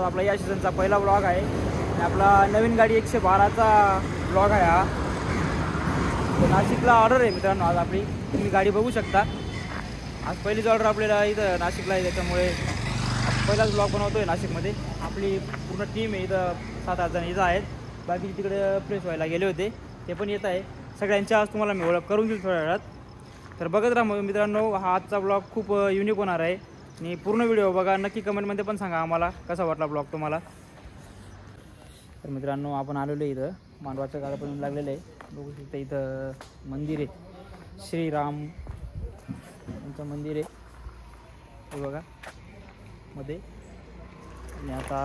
आपला या सीझनचा पहिला ब्लॉग आहे आणि आपला नवीन गाडी 112चा ब्लॉग आहे हा. नाशिकला ऑर्डर आहे मित्रांनो आज आपली, तुम्ही गाडी बघू शकता. आज पहिलीच ऑर्डर आपल्याला इथं नाशिकला आहे, त्याच्यामुळे पहिलाच ब्लॉग बनवतो आहे नाशिकमध्ये. आपली पूर्ण टीम आहे इथं, 7-8 जण इथं आहेत. बाकी तिकडे फ्रेश व्हायला गेले होते, ते पण येत आहे. सगळ्यांच्या आज तुम्हाला मी ओळख करून देईल थोड्या वेळात. तर बघत राहा मित्रांनो, हा आजचा ब्लॉग खूप युनिक होणार आहे आणि पूर्ण व्हिडिओ बघा. नक्की कमेंटमध्ये पण सांगा आम्हाला कसा वाटला ब्लॉग तुम्हाला. तर मित्रांनो आपण आलेलो आहे इथं, मांडवाचं गाडं पण लागलेलं आहे. बघू शकता इथं मंदिर आहे, श्रीराम यांचं मंदिर आहे हे बघा मध्ये. आणि आता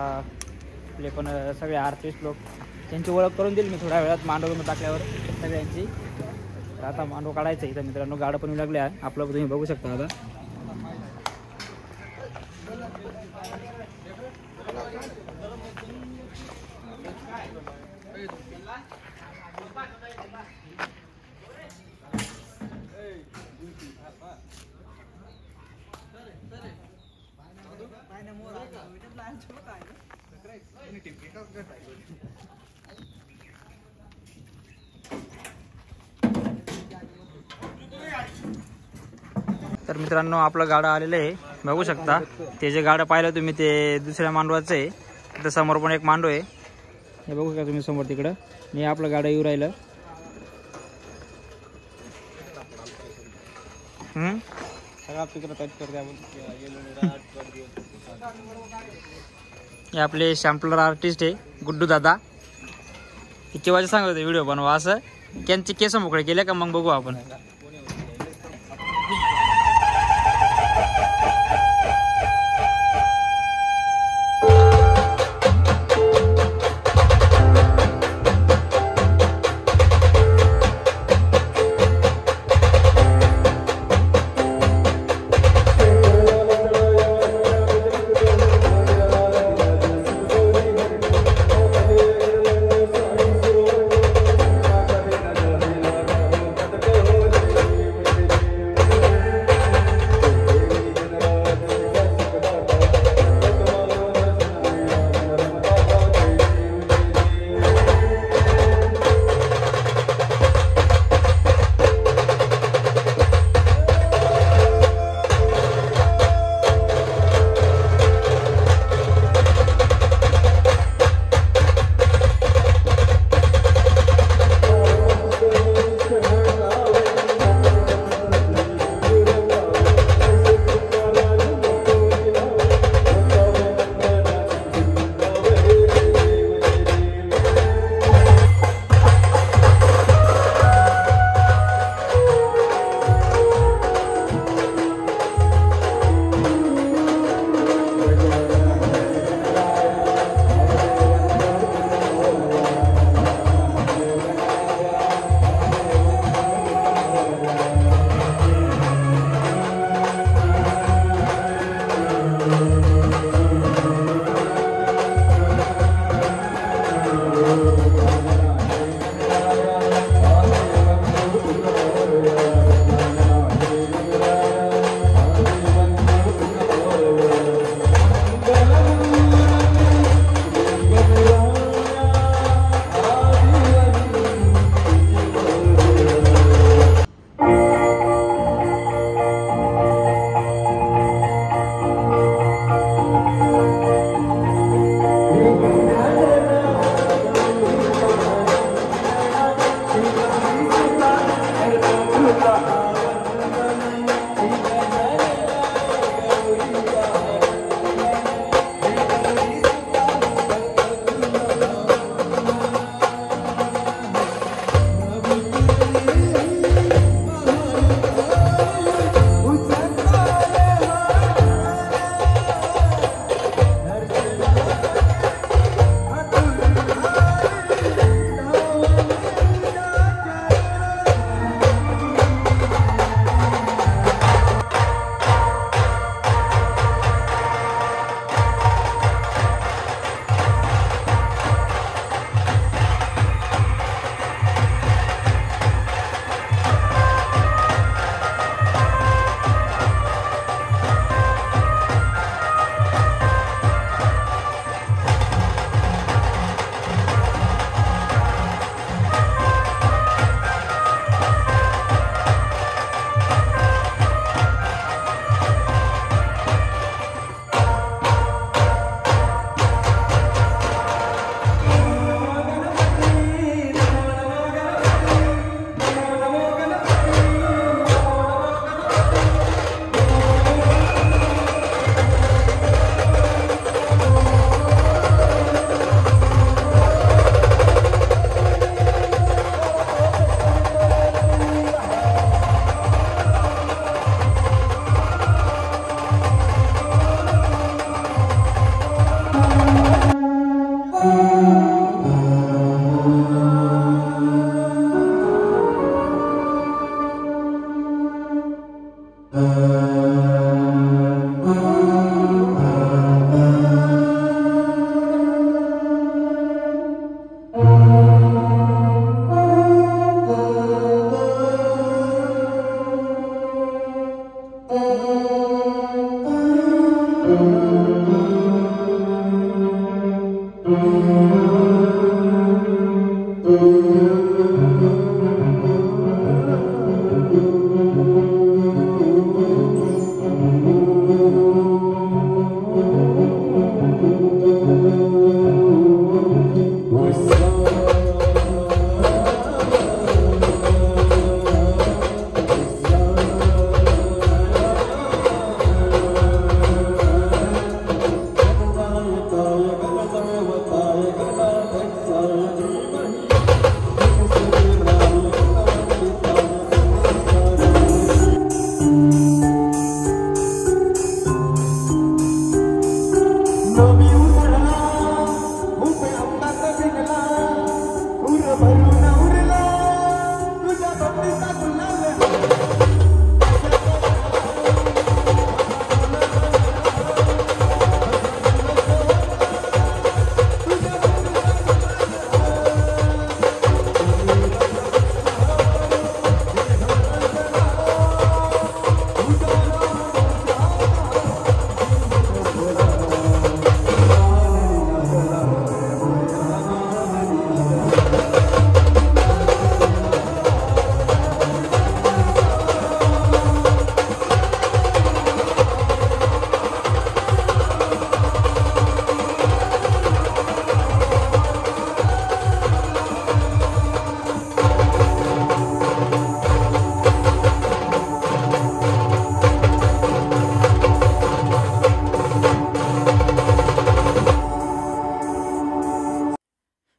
आपले पण सगळे आर्टिस्ट लोक, त्यांची ओळख करून देईल मी थोड्या वेळात मांडव टाकल्यावर सगळ्यांची. तर आता मांडव काढायचं इथं मित्रांनो, गाडं पण लागले आहे आपलं, तुम्ही बघू शकता. आता तर मित्रांनो आपलं गाडं आलेलं आहे, बघू शकता. ते जे गाडं पाहिलं तुम्ही ते दुसऱ्या मांडवाचं आहे. तिथं समोर पण एक मांडव आहे, हे बघू शकता तुम्ही समोर तिकडं. आणि आपलं गाडं येऊ राहिलं. हे आपले शॅम्पलर आर्टिस्ट आहे गुड्डू दादा. किती वाजे सांगत होते व्हिडिओ बनवा असं, त्यांचे केस मोकळे केले का मग बघू आपण.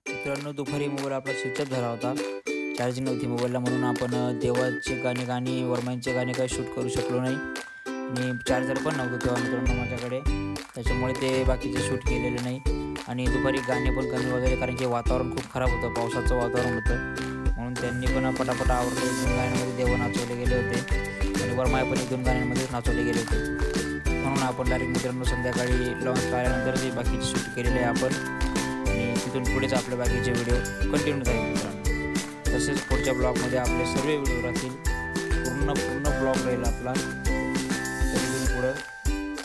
मित्रांनो दुपारी मोबाईल आपला स्विचअप झाला होता, चार्जिंग नव्हती मोबाईलला, म्हणून आपण देवाचे गाणी वर्मांचे गाणे काही शूट करू शकलो नाही आणि चार्जर पण नव्हतं तेव्हा मित्रांनो माझ्याकडे, त्याच्यामुळे ते बाकीचे शूट केलेले नाही. आणि दुपारी गाणे पण कमी वगैरे, कारण की वातावरण खूप खराब होतं, पावसाचं वातावरण होतं, म्हणून त्यांनी पण पटापट आवरले. 2 गाण्यांमध्ये देव नाचवले गेले होते आणि वर्माय पण 2 गाण्यांमध्येच नाचवले गेले होते. म्हणून आपण डायरेक्ट मित्रांनो संध्याकाळी लॉन्च आल्यानंतर ते बाकीचे शूट केलेले आहे आपण, आणि तिथून पुढेच आपल्या बाकीचे व्हिडिओ कंटिन्यू जाईल मित्रांनो. तसेच पुढच्या ब्लॉगमध्ये आपले सर्व व्हिडिओ राहतील, पूर्ण ब्लॉग राहील आपला. तिथून पुढं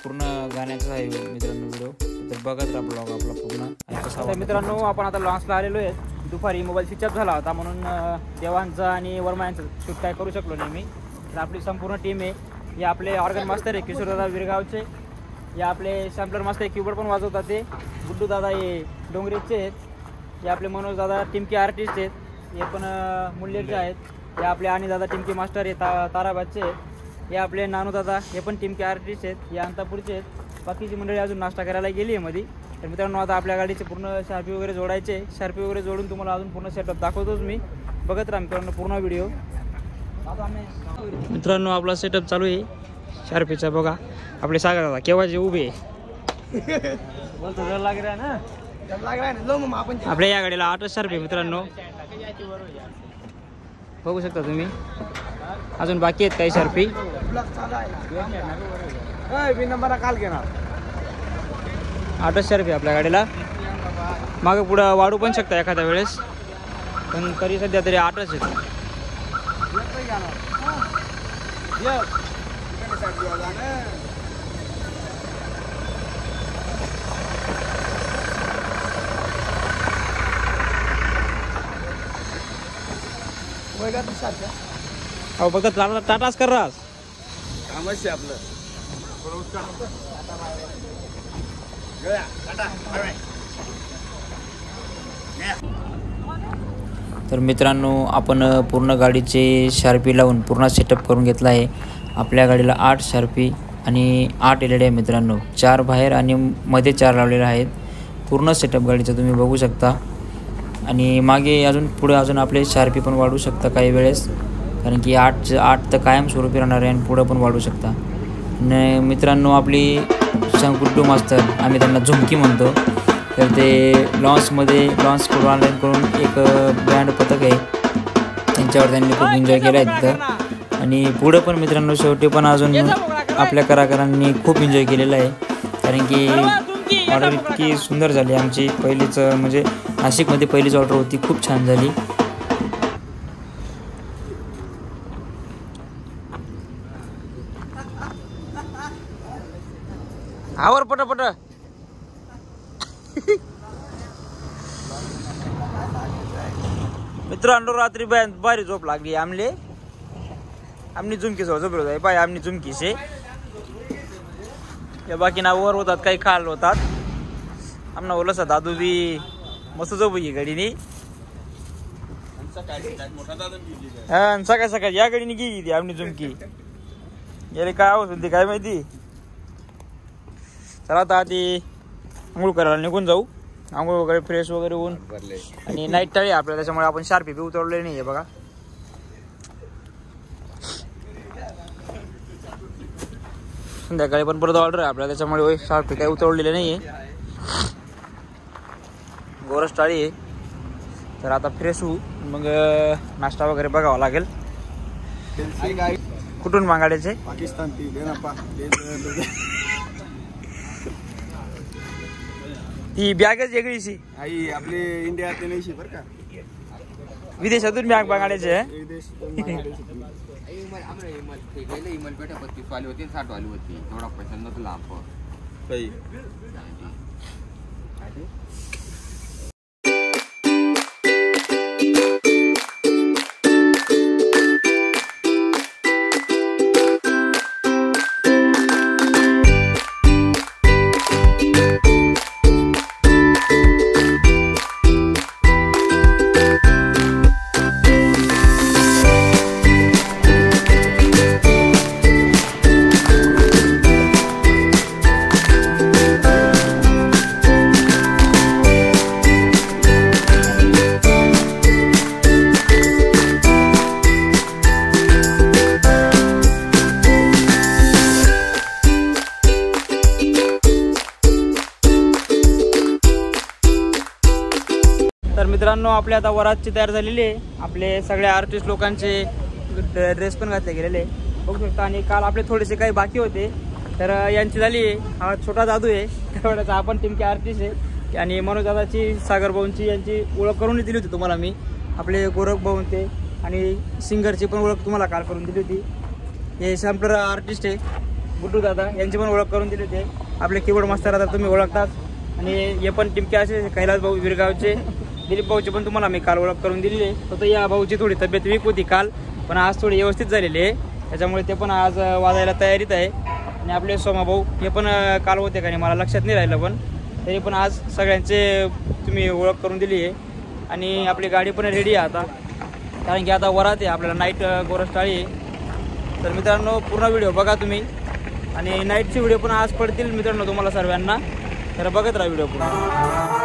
पूर्ण गाण्याचा आहे मित्रांनो व्हिडिओ, तर बघत राहा ब्लॉग आपला पूर्ण. मित्रांनो आपण आता लॉन्चला आलेलो आहे. दुपारी मोबाईल स्विचअप झाला होता, म्हणून देवांचा आणि वर्मायांचं शूट काय करू शकलो नाही मी. तर आपली संपूर्ण टीम आहे, हे आपले ऑर्गन मास्टर आहे किशोरदादा विरगावचे, हे आपले सॅम्पलर मास्टर कीबोर्ड पण वाजवतात ते गुड्डू दादा, हे डोंगरेचे आहेत, हे आपले मनोज दादा टिमकी आर्टिस्ट आहेत, हे पण मुल्लेरचे आहेत, हे आपले आणि दादा टिमकी मास्टर हे ताराबादचे आहेत, हे आपले नानू दादा हे पण टिमकी आर्टिस्ट आहेत, हे अंतापूरचे आहेत. बाकीची मंडळी अजून नाश्ता करायला गेली आहे मध्ये. तर मित्रांनो आता आपल्या गाडीचे पूर्ण शार्पी वगैरे जोडायचे, शार्पी वगैरे जोडून तुम्हाला अजून पूर्ण सेटअप दाखवतोच मी, बघत राहा मित्रांनो पूर्ण व्हिडिओ. मित्रांनो आपला सेटअप चालू आहे शार्पीचा, बघा आपले सागर दादा केव्हाचे उभे आपल्या या गाडीला 8 शार्पी मित्रांनो, बघू शकता तुम्ही. अजून बाकी आहेत काही शार्पी, काल घेणार 8 शार्पी आपल्या गाडीला. मागे पुढं वाढू पण शकता एखाद्या वेळेस, पण तरी सध्या तरी 8च आहेत. अहो बघत टाटाच कर रास कामच आपलं. तर मित्रांनो आपण पूर्ण गाडीचे शार्पी लावून पूर्ण सेटअप करून घेतला आहे. आपल्या गाडीला 8 शार्पी आणि 8 LED आहे मित्रांनो, 4 बाहेर आणि मध्ये 4 लावलेले आहेत. पूर्ण सेटअप गाडीचं तुम्ही बघू शकता. आणि मागे अजून पुढे अजून आपले शार्पी पण वाढू शकता काही वेळेस, कारण की 8 तर कायमस्वरूपी राहणार आहे आणि पुढं पण वाढू शकता. आणि मित्रांनो आपली गुड्डू मास्तर, आम्ही त्यांना झुमकी म्हणतो, तर ते लॉन्च करून ऑनलाईन करून एक ब्रँड पथक आहे, त्यांच्यावर त्यांनी खूप एन्जॉय केलं आहे तिथं. आणि पुढं पण मित्रांनो शेवटी पण अजून आपल्या कलाकारांनी खूप एन्जॉय केलेला आहे, कारण की ऑर्डर इतकी सुंदर झाली आमची. पहिलीच म्हणजे नाशिकमध्ये पहिलीच ऑर्डर होती, खूप छान झाली. आवर पटापट. मित्रांनो रात्री भारी झोप लागली आमनी झुमकी झोप होत पाय आमनी झुमकीचे या बाकी नावावर होतात, काही खाल होतात. आमना ओलसा दादू बी मस्त झोप ही गाडीनी. हा सकाळ सकाळ या गाडीने गेली आमनी झुमकी. याला काय आवाज होती काय माहिती. चला आता आधी आंघोळ करायला निघून जाऊ. आंघोळ वगैरे फ्रेश वगैरे होऊन आणि नाईट टाळी आपल्याला, त्याच्यामुळे आपण शार्पी बी उतरवले नाहीये बघा. संध्याकाळी पण परत ऑर्डर आहे आपल्याला, त्याच्यामुळे शार्पी काही उतरवलेले नाहीये. गोरस टाळी आहे. तर आता फ्रेश होऊ, मग नाश्ता वगैरे बघावा लागेल. कुठून मागायचे? पाकिस्तान ती बॅगच वेगळीशी आई आपली इंडियातली नाही बरं का, विदेशातून बॅग मागायचे. वाली होती 60 वाली होती, थोडा पैसा नव्हता आपण. तर मित्रांनो आपले आता वरातची तयार झालेली आहे. आपले सगळे आर्टिस्ट लोकांचे ड्रेस पण घातले गेलेले बघू शकता. आणि काल आपले थोडेसे काही बाकी होते, तर यांची झाली आहे. हा छोटा दादू आहे तेवढ्याचा, आपण टीमचे आर्टिस्ट आहे. आणि मनोज दादाची, सागर भाऊंची यांची ओळख करून दिली होती तुम्हाला मी. आपले गोरख भाऊ ते आणि सिंगरची पण ओळख तुम्हाला काल करून दिली होती. हे सॅम्पलर आर्टिस्ट आहे गुड्डू दादा, यांची पण ओळख करून दिली होती. आपले कीबोर्ड मास्टर आता तुम्ही ओळखतात. आणि हे पण टीमके असे कैलास भाऊ विरगावचे, दिलीप भाऊची पण तुम्हाला मी काल ओळख करून दिलेली आहे. फक्त या भाऊची थोडी तब्येत वीक होती काल, पण आज थोडी व्यवस्थित झालेली आहे, त्याच्यामुळे ते पण आज वाजायला तयारीत आहे. आणि आपले सोमा भाऊ हे पण काल होते का नाही मला लक्षात नाही राहिलं, पण तरी पण आज सगळ्यांचे तुम्ही ओळख करून दिली आहे. आणि आपली गाडी पण रेडी आहे आता, कारण की आता वरात आहे आपल्याला, नाईट गोरस टाळी आहे. तर मित्रांनो पूर्ण व्हिडिओ बघा तुम्ही, आणि नाईटचे व्हिडिओ पण आज पडतील मित्रांनो तुम्हाला सर्वांना, तर बघत राहा व्हिडिओ पूर्ण.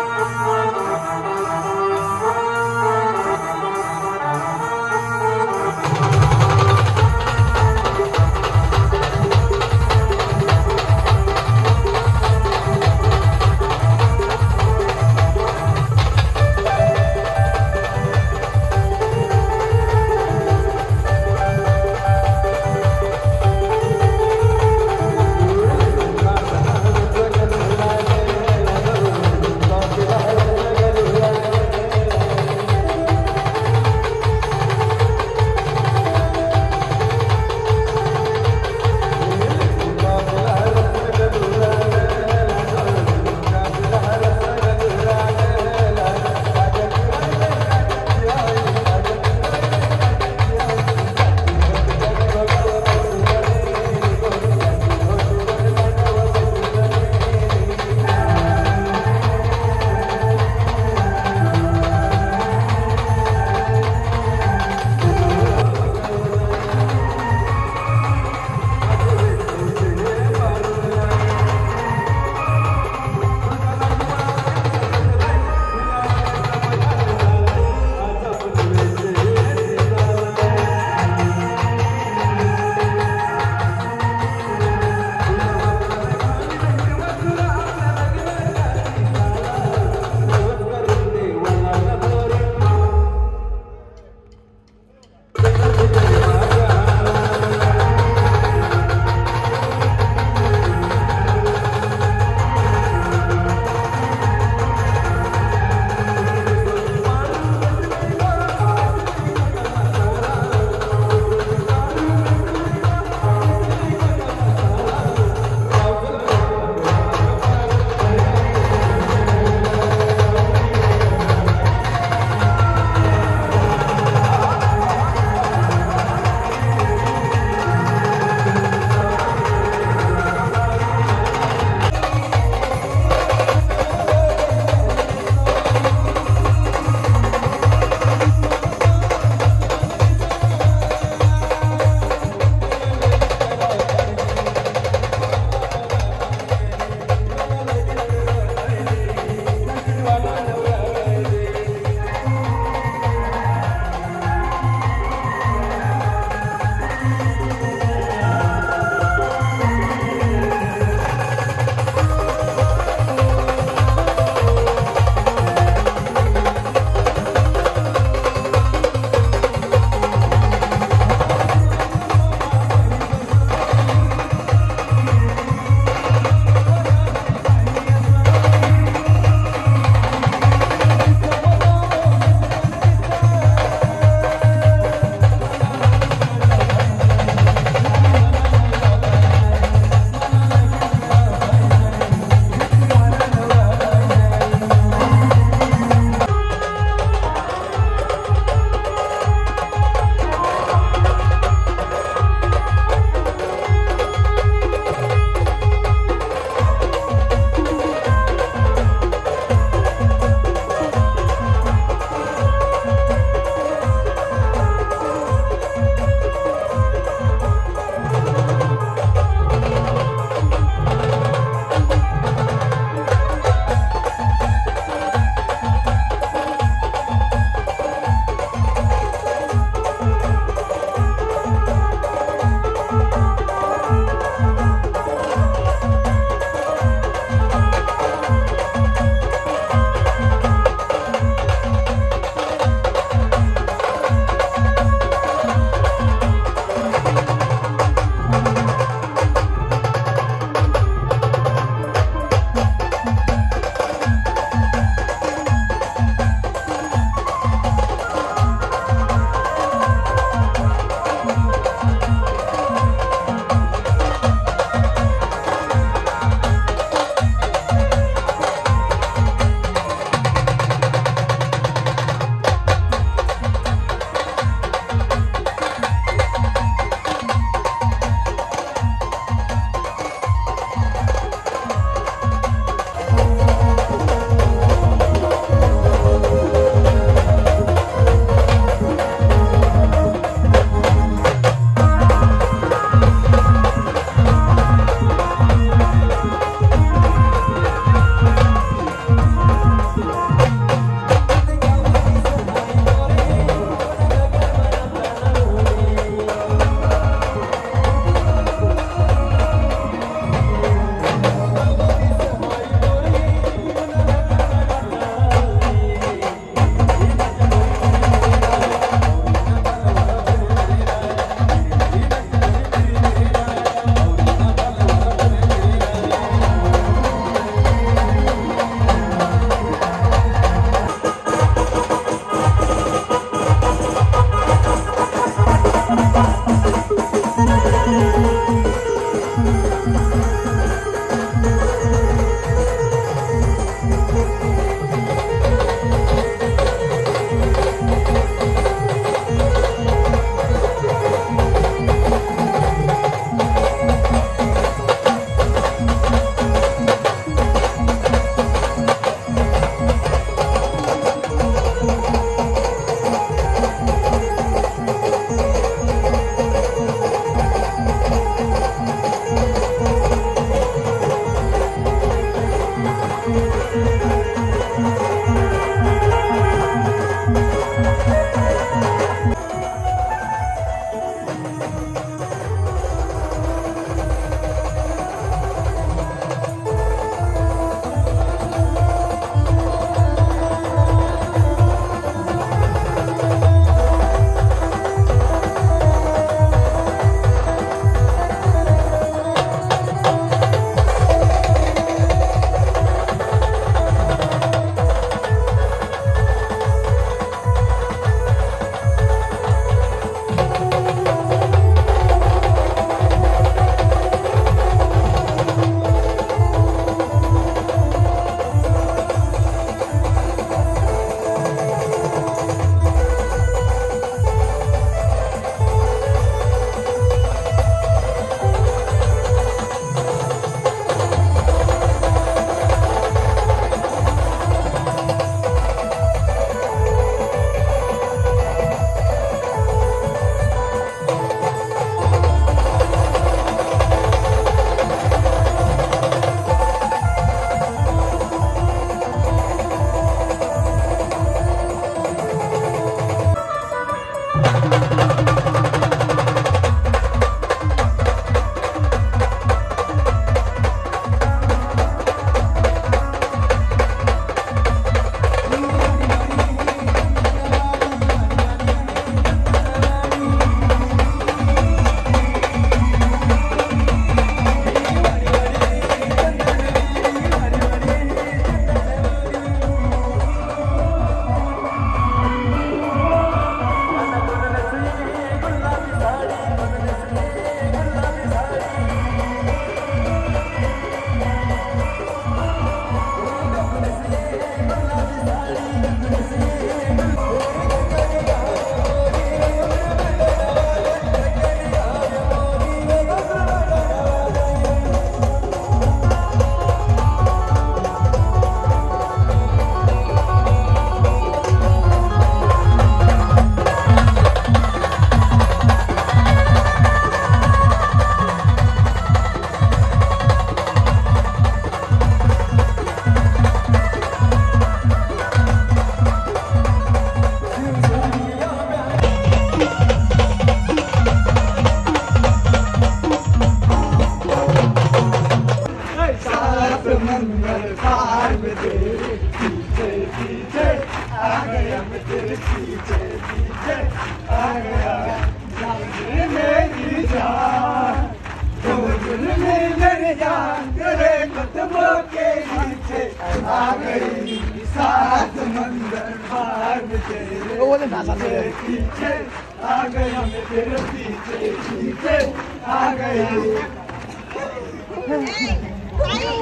कदमों के नीचे आ गई सात मंदिर पार में तेरे पीछे आ गई मैं तेरे पीछे आ गई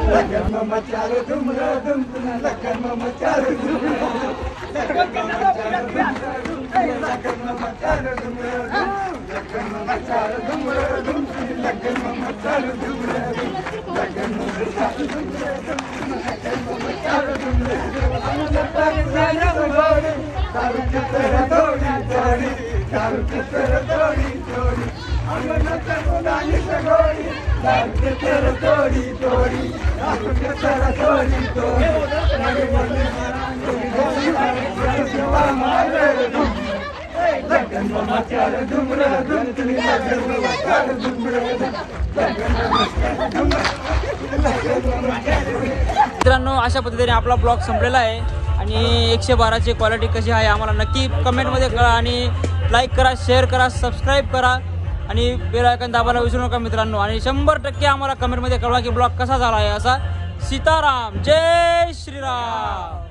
लगन में मचा लो तुम लगन में मचा लो तुम लगन में मचा लो लगन में मचा लो तुम लगन में मचा लो तुम लगन में मचा लो तुम लगन में मचा लो तुम लगन में मचा लो तुम दारू की तरह दौड़ी दौड़ी दारू की तरह दौड़ी दौड़ी अंगना को नानी से गोरी दारू की तरह दौड़ी दौड़ी दारू की तरह दौड़ी दौड़ी लगन में मचा लो तुम लगन में मचा लो तुम मित्रांनो अशा पद्धतीने आपला ब्लॉग संपलेला आहे आणि 112ची क्वालिटी कशी आहे आम्हाला नक्की कमेंटमध्ये कळवा आणि लाईक करा, शेअर करा, सबस्क्राईब करा आणि बेल आयकॉन दाबायला विसरू नका मित्रांनो. आणि 100% आम्हाला कमेंटमध्ये कळवा की ब्लॉग कसा झाला आहे. असा सीताराम, जय श्रीराम.